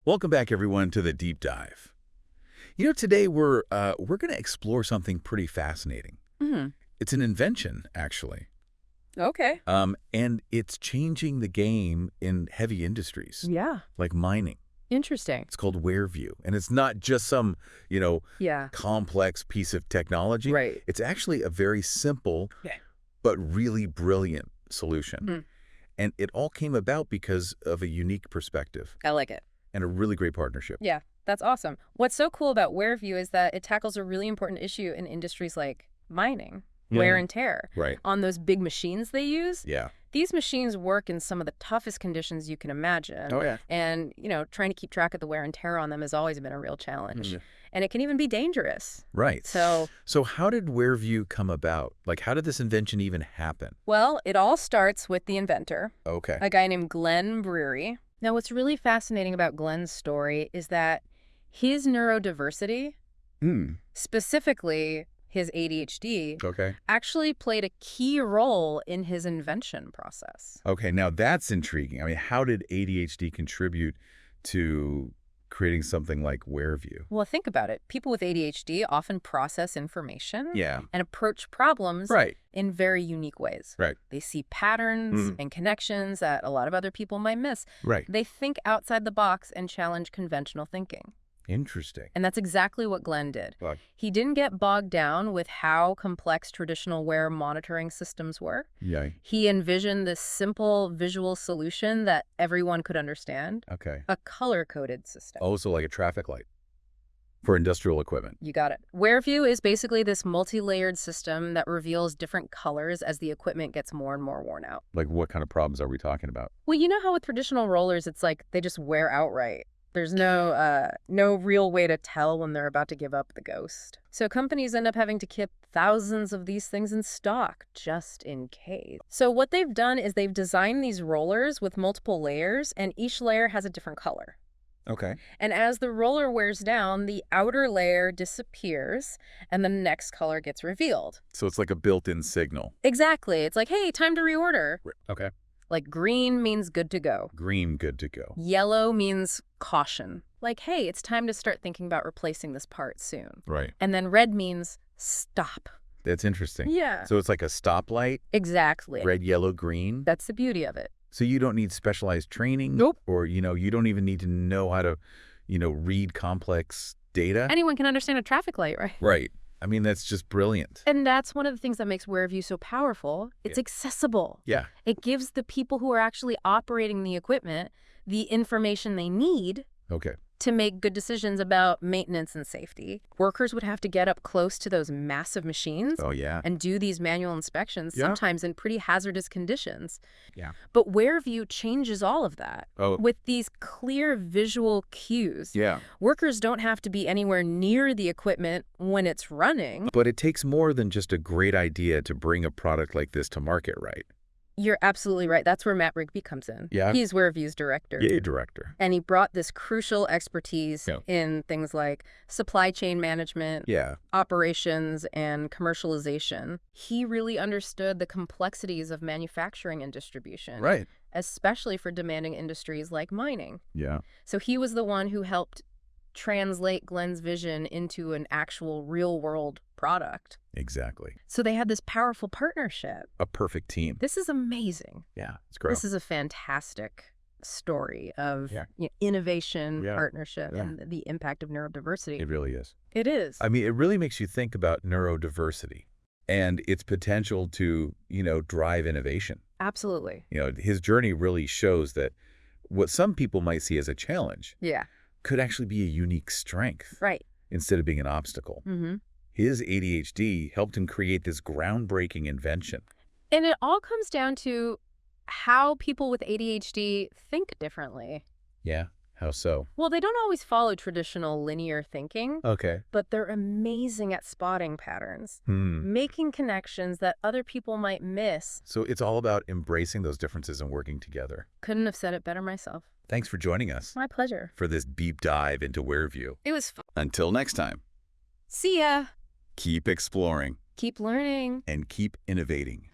Welcome back, everyone, to the deep dive. Today we're going to explore something pretty fascinating. Hmm. It's an invention, actually, Okay. and it's changing the game in heavy industries Yeah. like mining. Interesting. It's called WearVue, and it's not just some, Yeah. complex piece of technology. Right. It's actually a very simple Yeah. but really brilliant solution. Hmm. And it all came about because of a unique perspective I like it. and a really great partnership. Yeah, that's awesome. What's so cool about WearVue is that it tackles a really important issue in industries like mining, wear and tear. Right. On those big machines they use. Yeah. These machines work in some of the toughest conditions you can imagine. Oh, yeah. And, trying to keep track of the wear and tear on them has always been a real challenge. Mhm. And it can even be dangerous. Right. So how did WearVue come about? Like, how did this invention even happen? well, it all starts with the inventor, Okay. a guy named Glenn Brewery. Now, what's really fascinating about Glenn's story is that his neurodiversity, specifically his ADHD, Okay. actually played a key role in his invention process. Okay, now that's intriguing. I mean, how did ADHD contribute to creating something like WearVue? Well, think about it. People with ADHD often process information Yeah. and approach problems Right. in very unique ways. Right. They see patterns Mhm. and connections that a lot of other people might miss. Right. They think outside the box and challenge conventional thinking. Interesting. And that's exactly what Glenn did. Like, He didn't get bogged down with how complex traditional wear monitoring systems were. yeah. He envisioned this simple visual solution that everyone could understand, Okay. a color-coded system. Also, like a traffic light for industrial equipment. You got it. WearVue is basically this multi-layered system that reveals different colors as the equipment gets more and more worn out. Like, what kind of problems are we talking about? Well, you know how with traditional rollers, it's like they just wear outright. There's no real way to tell when they're about to give up the ghost. So companies end up having to keep thousands of these things in stock just in case. So what they've done is they've designed these rollers with multiple layers, and each layer has a different color. Okay. And as the roller wears down, the outer layer disappears and the next color gets revealed. So it's like a built-in signal. Exactly. It's like, hey, time to reorder. Okay. Like green means good to go. Green, good to go. Yellow means caution. Like, hey, it's time to start thinking about replacing this part soon. Right. And then red means stop. That's interesting. Yeah. So it's like a stoplight, Exactly. red, yellow, green. That's the beauty of it. So you don't need specialized training? Nope. Or, you don't even need to know how to, read complex data? Anyone can understand a traffic light, right? Right. I mean, that's just brilliant. And that's one of the things that makes WearVue so powerful. It's accessible. Yeah. It gives the people who are actually operating the equipment the information they need Okay. to make good decisions about maintenance and safety. Workers would have to get up close to those massive machines Oh, yeah. and do these manual inspections, Yeah. sometimes in pretty hazardous conditions. Yeah. But WearVue changes all of that. Oh. With these clear visual cues, Yeah. workers don't have to be anywhere near the equipment when it's running. But it takes more than just a great idea to bring a product like this to market, right? You're absolutely right. That's where Matt Rigby comes in. Yeah? He's WearVue's director. Yay, director. And he brought this crucial expertise Yeah. in things like supply chain management, Yeah. operations, and commercialization. He really understood the complexities of manufacturing and distribution, Right. especially for demanding industries like mining. Yeah. So he was the one who helped translate Glenn's vision into an actual real-world product. Exactly. So they had this powerful partnership. A perfect team. This is amazing. Yeah. It's great. This is a fantastic story of Yeah. innovation, Yeah. partnership, Yeah. and the impact of neurodiversity. It really is. It is. I mean, it really makes you think about neurodiversity and its potential to, drive innovation. Absolutely. His journey really shows that what some people might see as a challenge Yeah. could actually be a unique strength Right. instead of being an obstacle. Mm-hmm. His ADHD helped him create this groundbreaking invention. And it all comes down to how people with ADHD think differently. Yeah? How so? Well, they don't always follow traditional linear thinking, Okay. but they're amazing at spotting patterns, Hmm. making connections that other people might miss. So it's all about embracing those differences and working together. Couldn't have said it better myself. Thanks for joining us My pleasure. for this deep dive into WearVue. It was fun. Until next time, See ya. keep exploring Keep learning. and keep innovating.